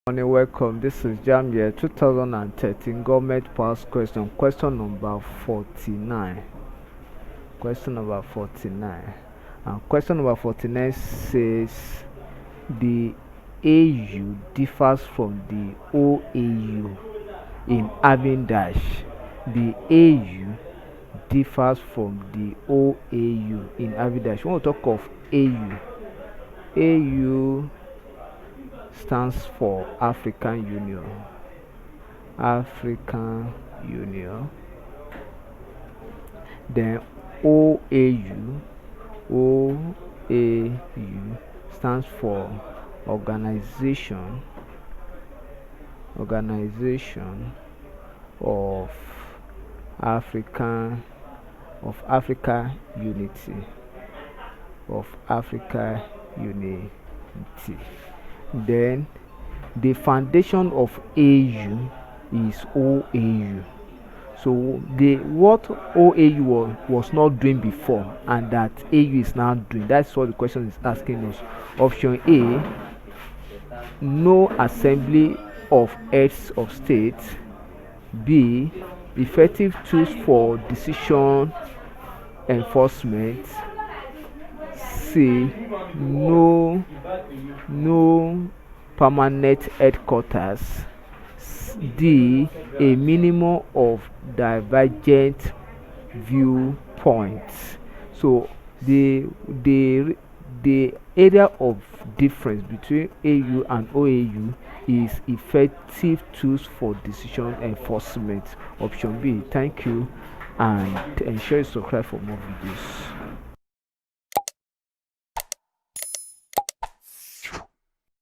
Morning, welcome. This is Jamb here. 2013 government pass question. Question number 49. Question number 49. And question number 49 says the AU differs from the OAU in having dash. The AU differs from the OAU in having dash. When we talk of AU stands for African Union. African Union. Then OAU stands for Organization of African of Africa Unity of Africa Unity. Then the foundation of AU is OAU. So the what OAU was not doing before and that AU is now doing. That's what the question is asking us. Option A, no assembly of heads of state. B, effective tools for decision enforcement. C, no permanent headquarters. D, a minimum of divergent viewpoints. So the area of difference between AU and OAU is effective tools for decision enforcement. Option B. Thank you, and ensure you subscribe for more videos.